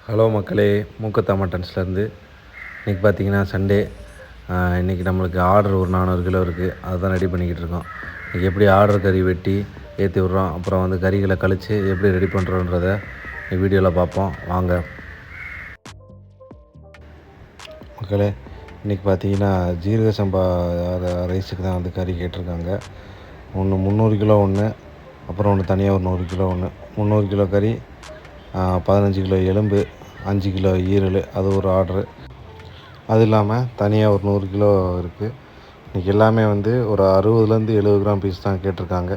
Hello மக்களே, மூக்கத்தா மட்டன்ஸ்லேருந்து. இன்றைக்கி பார்த்தீங்கன்னா சண்டே. இன்றைக்கி நம்மளுக்கு ஆர்டர் ஒரு 400 கிலோ இருக்குது. அதுதான் ரெடி பண்ணிக்கிட்டு இருக்கோம். இன்றைக்கி எப்படி ஆர்டர் கறி வெட்டி ஏற்றி விட்றோம், அப்புறம் வந்து கறிகளை கழித்து எப்படி ரெடி பண்ணுறோன்றதை வீடியோவில் பார்ப்போம் வாங்க மக்களே. இன்றைக்கி பார்த்தீங்கன்னா ஜீரக சம்பா ரைஸுக்கு தான் வந்து கறி கேட்டிருக்காங்க. ஒன்று 300 கிலோ ஒன்று, அப்புறம் ஒன்று தனியாக ஒரு 100 கிலோ ஒன்று. 300 கிலோ கறி, 15 கிலோ எலும்பு, 5 கிலோ ஈரல், அது ஒரு ஆர்டரு. அது இல்லாமல் தனியாக ஒரு 100 கிலோ இருக்குது. இன்றைக்கி எல்லாமே வந்து ஒரு 60-70 கிராம் பீஸ் தான் கேட்டிருக்காங்க.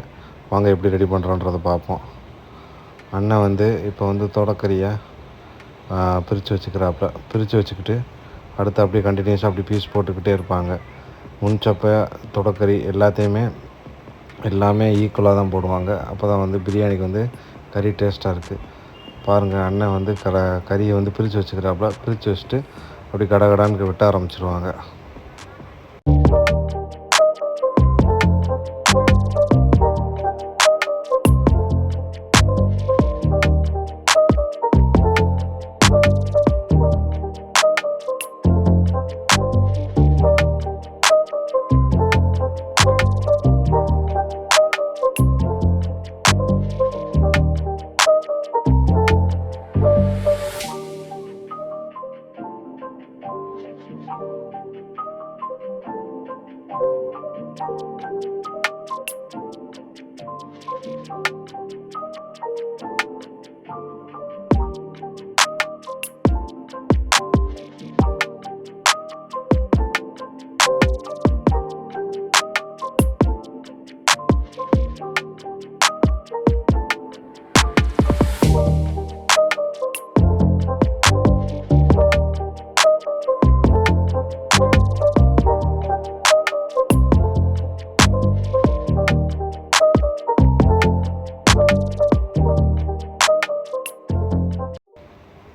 வாங்க எப்படி ரெடி பண்ணுறோன்றதை பார்ப்போம். அண்ணன் வந்து இப்போ வந்து தொடக்கறியை பிரித்து வச்சுக்கிட்டு அடுத்து அப்படியே கண்டினியூஸாக அப்படி பீஸ் போட்டுக்கிட்டே இருப்பாங்க. முன்சப்பை தொடக்கறி எல்லாமே ஈக்குவலாக தான் போடுவாங்க. அப்போ தான் வந்து பிரியாணிக்கு வந்து கறி டேஸ்ட்டாக இருக்குது. பாருங்கள், அண்ணன் வந்து கறியை வந்து பிரித்து வச்சுட்டு அப்படி கடகடான்னு வெட்ட ஆரம்பிச்சிருவாங்க.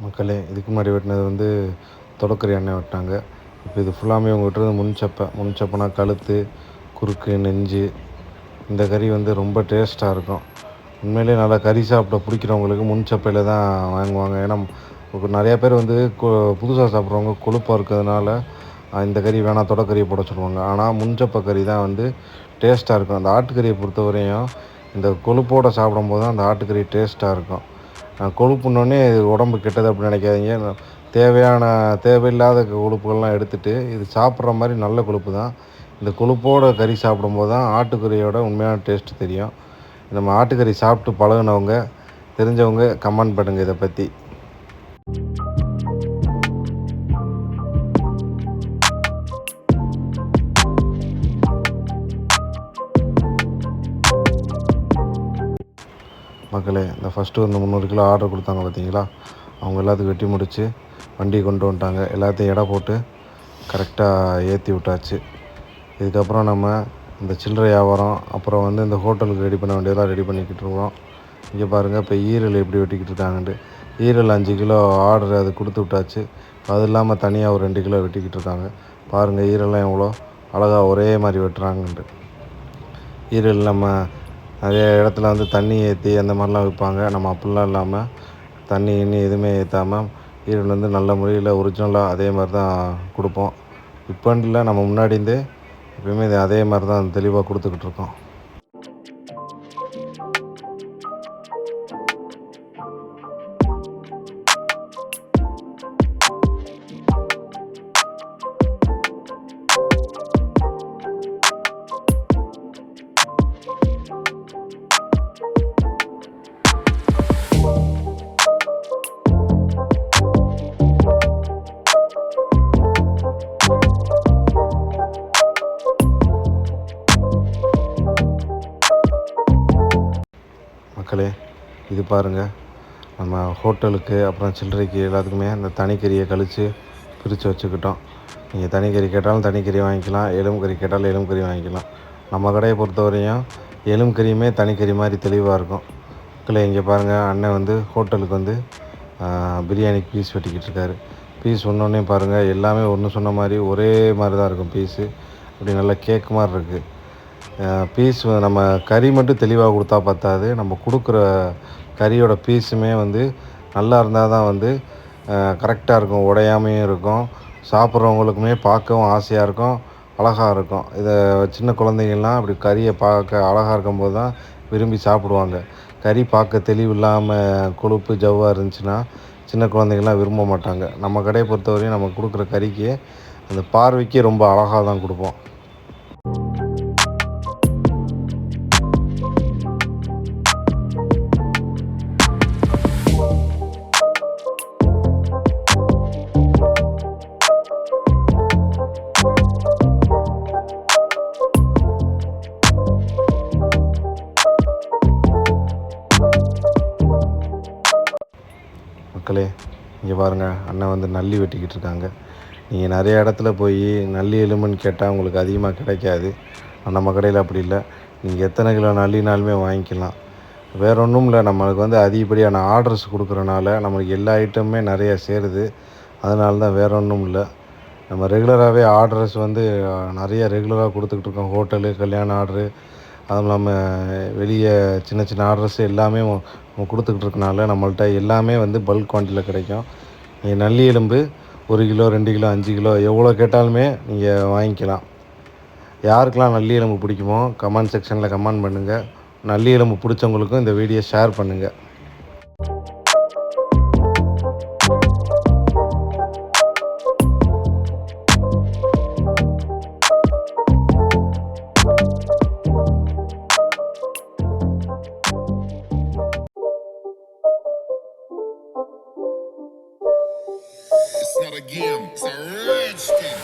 மக்களே, இதுக்கு முன்னாடி வெட்டினது வந்து தொடக்கறி எண்ணெய் வெட்டினாங்க. இப்போ இது ஃபுல்லாமே அவங்க வெட்டுறது முன்சப்பைனா கழுத்து, குறுக்கு, நெஞ்சு. இந்த கறி வந்து ரொம்ப டேஸ்ட்டாக இருக்கும். உண்மையிலே நல்லா கறி சாப்பிட பிடிக்கிறவங்களுக்கு முன்சப்பையில் தான் வாங்குவாங்க. ஏன்னா நிறையா பேர் வந்து புதுசாக சாப்பிட்றவங்க கொழுப்பாக இருக்கிறதுனால இந்த கறி வேணாம், தொடக்கறியை போட சொல்லுவாங்க. ஆனால் முன்சப்பை கறி தான் வந்து டேஸ்ட்டாக இருக்கும். அந்த ஆட்டுக்கறியை பொறுத்தவரையும் இந்த கொழுப்போடு சாப்பிடும்போது தான் அந்த ஆட்டுக்கறி டேஸ்ட்டாக இருக்கும். கொழுப்புன்னொன்னே உடம்பு கெட்டது அப்படின்னு நினைக்காதீங்க. தேவையில்லாத கொழுப்புகள்லாம் எடுத்துகிட்டு இது சாப்பிட்ற மாதிரி நல்ல கொழுப்பு தான். இந்த கொழுப்போட கறி சாப்பிடும்போது தான் ஆட்டுக்கறியோட உண்மையான டேஸ்ட்டு தெரியும். நம்ம ஆட்டுக்கறி சாப்பிட்டு பழகினவங்க, தெரிஞ்சவங்க கமெண்ட் பண்ணுங்கள் இதை பற்றி. மக்களே, இந்த ஃபஸ்ட்டு வந்து 300 கிலோ ஆர்டர் கொடுத்தாங்க பார்த்தீங்களா, அவங்க எல்லாத்துக்கும் வெட்டி முடித்து வண்டி கொண்டு வந்துட்டாங்க. எல்லாத்தையும் எடை போட்டு கரெக்டாக ஏற்றி விட்டாச்சு. இதுக்கப்புறம் நம்ம இந்த சில்லறை வியாபாரம், அப்புறம் வந்து இந்த ஹோட்டலுக்கு ரெடி பண்ண வேண்டியதெல்லாம் ரெடி பண்ணிக்கிட்டு இருக்கோம். இங்கே பாருங்கள், இப்போ ஈரல் எப்படி வெட்டிக்கிட்டு இருக்காங்கன்ட்டு. ஈரல் 5 கிலோ ஆர்டர் அது கொடுத்து விட்டாச்சு. அது இல்லாமல் தனியாக ஒரு 2 கிலோ வெட்டிக்கிட்டு இருக்காங்க. பாருங்கள், ஈரல்லாம் எவ்வளோ அழகாக ஒரே மாதிரி வெட்டுறாங்கன்ட்டு. ஈரல் நம்ம நிறைய இடத்துல வந்து தண்ணி ஏற்றி அந்த மாதிரிலாம் விற்பாங்க. நம்ம அப்படிலாம் இல்லாமல் தண்ணி எதுவுமே ஏற்றாமல் ஈரல் வந்து நல்ல முறையில் ஒரிஜினலாக அதே மாதிரி தான் கொடுப்போம். இப்போன்ட்டில் நம்ம முன்னாடிந்தே எப்பயுமே அதே மாதிரி தான் தெளிவாக கொடுத்துக்கிட்டு இருக்கோம். மக்களே, இது பாருங்கள், நம்ம ஹோட்டலுக்கு அப்புறம் சில்லறைக்கு எல்லாத்துக்குமே அந்த தனிக்கறியை கழித்து பிரித்து வச்சுக்கிட்டோம். நீங்கள் தனிக்கறி கேட்டாலும் தனிக்கறி வாங்கிக்கலாம், எலும்பு கறி கேட்டாலும் எலும்பு கறி வாங்கிக்கலாம். நம்ம கடையை பொறுத்தவரையும் எலும்பு கறியுமே தனிக்கறி மாதிரி தெளிவாக இருக்கும். மக்களே, இங்கே பாருங்கள், அண்ணன் வந்து ஹோட்டலுக்கு வந்து பிரியாணிக்கு பீஸ் வெட்டிக்கிட்டு இருக்காரு. பீஸ் ஒன்றொன்னே பாருங்கள், எல்லாமே ஒன்று சொன்ன மாதிரி ஒரே மாதிரி தான் இருக்கும் பீஸு. அப்படி நல்லா கேக் மாதிரி இருக்குது. பீஸ் நம்ம கறி மட்டும் தெளிவாக கொடுத்தா பத்தாது, நம்ம கொடுக்குற கறியோட பீஸுமே வந்து நல்லா இருந்தால் தான் வந்து கரெக்டாக இருக்கும், உடையாமையும் இருக்கும். சாப்பிட்றவங்களுக்குமே பார்க்கவும் ஆசையாக இருக்கும், அழகாக இருக்கும். இதை சின்ன குழந்தைங்கள்லாம் அப்படி கறியை பார்க்க அழகாக இருக்கும்போது தான் விரும்பி சாப்பிடுவாங்க. கறி பார்க்க தெளிவில்லாமல் கொழுப்பு ஜவ்வாக இருந்துச்சுன்னா சின்ன குழந்தைங்கள்லாம் விரும்ப மாட்டாங்க. நம்ம கடையை பொறுத்தவரையும் நம்ம கொடுக்குற கறிக்கு அந்த பார்வைக்கு ரொம்ப அழகாக தான் கொடுப்போம். மக்களே, இங்கே பாருங்கள், அண்ணன் வந்து நல்லி வெட்டிக்கிட்டு இருக்காங்க. நீங்கள் நிறைய இடத்துல போய் நல்லி எலும்புன்னு கேட்டால் உங்களுக்கு அதிகமாக கிடைக்காது. நம்ம கடையில் அப்படி இல்லை. நீங்கள் எத்தனை கிலோ நல்லினாலுமே வாங்கிக்கலாம். வேறு ஒன்றும் இல்லை, நம்மளுக்கு வந்து அதிகப்படியான ஆர்டர்ஸ் கொடுக்குறனால நம்மளுக்கு எல்லா ஐட்டமுமே நிறையா சேருது. அதனால தான், வேறு ஒன்றும் இல்லை. நம்ம ரெகுலராகவே ஆர்டர்ஸ் வந்து நிறைய ரெகுலராக கொடுத்துக்கிட்டு இருக்கோம். ஹோட்டலு, கல்யாண ஆர்டரு, அதுவும் இல்லாமல் வெளியே சின்ன சின்ன ஆர்டர்ஸ் எல்லாமே கொடுத்துக்கிட்டு இருக்கனால நம்மள்ட்ட எல்லாமே வந்து பல்க் குவான்டிட்டியில் கிடைக்கும். நீங்கள் நல்லி எலும்பு 1 கிலோ, 2 கிலோ, 5 கிலோ எவ்வளோ கேட்டாலுமே நீங்கள் வாங்கிக்கலாம். யாருக்கெல்லாம் நல்லி எலும்பு பிடிக்குமோ கமெண்ட் செக்ஷனில் கமெண்ட் பண்ணுங்கள். நல்லி எலும்பு பிடிச்சவங்களுக்கும் இந்த வீடியோ ஷேர் பண்ணுங்கள். It's not a game, it's a rich thing.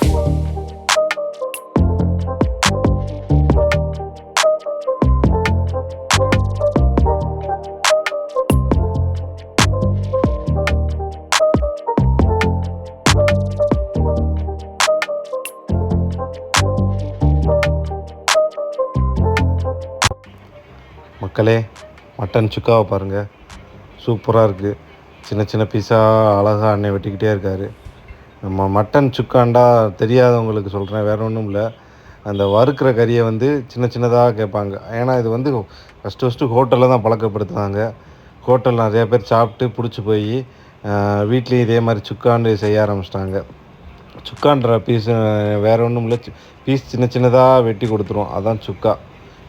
மக்களே, மட்டன் சுக்காவை பாருங்கள், சூப்பராக இருக்குது. சின்ன சின்ன பீஸாக அழகாக அண்ணன் வெட்டிக்கிட்டே இருக்கார். நம்ம மட்டன் சுக்காண்டா தெரியாதவங்களுக்கு சொல்கிறேன், வேறு ஒன்றும் இல்லை. அந்த வறுக்கிற கறியை வந்து சின்ன சின்னதாக கேட்பாங்க. ஏன்னா இது வந்து ஃபஸ்ட்டு ஹோட்டலில் தான் பழக்கப்படுத்துனாங்க. ஹோட்டலில் நிறையா பேர் சாப்பிட்டு பிடிச்சி போய் வீட்லேயும் இதே மாதிரி சுக்காண்டு செய்ய ஆரம்பிச்சிட்டாங்க. சுக்கான்ற பீஸு வேறு ஒன்றும் இல்லை, பீஸ் சின்ன சின்னதாக வெட்டி கொடுத்துரும், அதுதான் சுக்கா.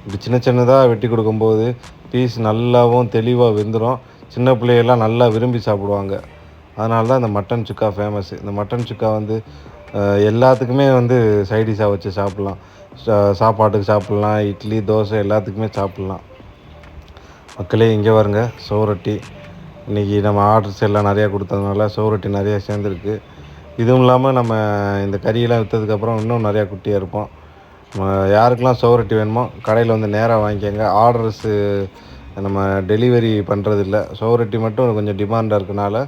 இப்படி சின்ன சின்னதாக வெட்டி கொடுக்கும்போது பீஸ் நல்லாவும் தெளிவாக வெந்துடும். சின்ன பிள்ளைகள்லாம் நல்லா விரும்பி சாப்பிடுவாங்க. அதனால தான் இந்த மட்டன் சுக்கா ஃபேமஸ்ஸு. இந்த மட்டன் சுக்கா வந்து எல்லாத்துக்குமே வந்து சைடிஷாக வச்சு சாப்பிட்லாம். சாப்பாட்டுக்கு சாப்பிட்லாம், இட்லி, தோசை எல்லாத்துக்குமே சாப்பிட்லாம். மக்களே, இங்கே பாருங்க, சுவரொட்டி. இன்றைக்கி நம்ம ஆர்டர்ஸ் எல்லாம் நிறையா கொடுத்ததுனால சுவரொட்டி நிறையா சேர்ந்துருக்கு. இதுவும் இல்லாமல் நம்ம இந்த கறியெல்லாம் விற்றதுக்கப்புறம் இன்னும் நிறையா குட்டியாக இருப்போம். யாருக்கெல்லாம் சுவரொட்டி வேணுமோ கடையில் வந்து நேராக வாங்கிக்கோங்க. ஆர்டர்ஸு நம்ம டெலிவரி பண்ணுறதில்ல. சுவரொட்டி மட்டும் கொஞ்சம் டிமாண்டாக இருக்கனால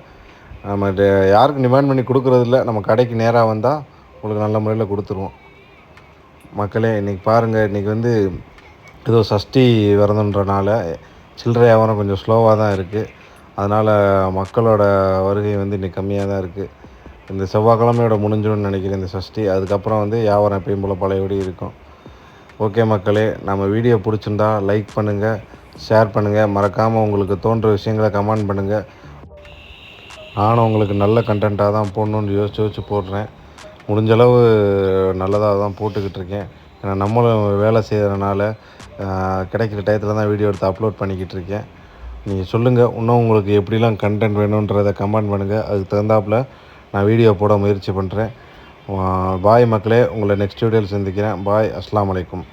நம்ம யாருக்கும் டிமாண்ட் பண்ணி கொடுக்குறதில்ல. நம்ம கடைக்கு நேராக வந்தால் உங்களுக்கு நல்ல முறையில் கொடுத்துருவோம். மக்களே, இன்றைக்கி பாருங்கள், இன்றைக்கி வந்து ஏதோ சஷ்டி விரதன்றனால சில்லறை வியாபாரம் கொஞ்சம் ஸ்லோவாக தான் இருக்குது. அதனால் மக்களோட வருகை வந்து இன்றைக்கி கம்மியாக தான் இருக்குது. இந்த செவ்வாய்க்கிழமையோட முடிஞ்சுன்னு நினைக்கிறேன் இந்த சஷ்டி. அதுக்கப்புறம் வந்து வியாபாரம் எப்பயும் போல் பழையபடி இருக்கும். ஓகே மக்களே, நம்ம வீடியோ பிடிச்சிருந்தா லைக் பண்ணுங்கள், ஷேர் பண்ணுங்கள். மறக்காமல் உங்களுக்கு தோன்ற விஷயங்களை கமெண்ட் பண்ணுங்கள். நானும் உங்களுக்கு நல்ல கண்டென்ட்டாக தான் போடணுன்னு யோசிச்சு போடுறேன். முடிஞ்சளவு நல்லதாக தான் போட்டுக்கிட்டு இருக்கேன். ஏன்னா நம்மளும் வேலை செய்கிறதுனால கிடைக்கிற டயத்தில் தான் வீடியோ எடுத்து அப்லோட் பண்ணிக்கிட்டு இருக்கேன். நீங்கள் சொல்லுங்கள், இன்னும் உங்களுக்கு எப்படிலாம் கண்டென்ட் வேணுன்றதை கமெண்ட் பண்ணுங்கள். அதுக்கு தகுந்தாப்பில் நான் வீடியோ போட முயற்சி பண்ணுறேன். பாய் மக்களே, உங்களை நெக்ஸ்ட் வீடியோவில் சந்திக்கிறேன். பாய், அஸ்ஸலாமு அலைக்கும்.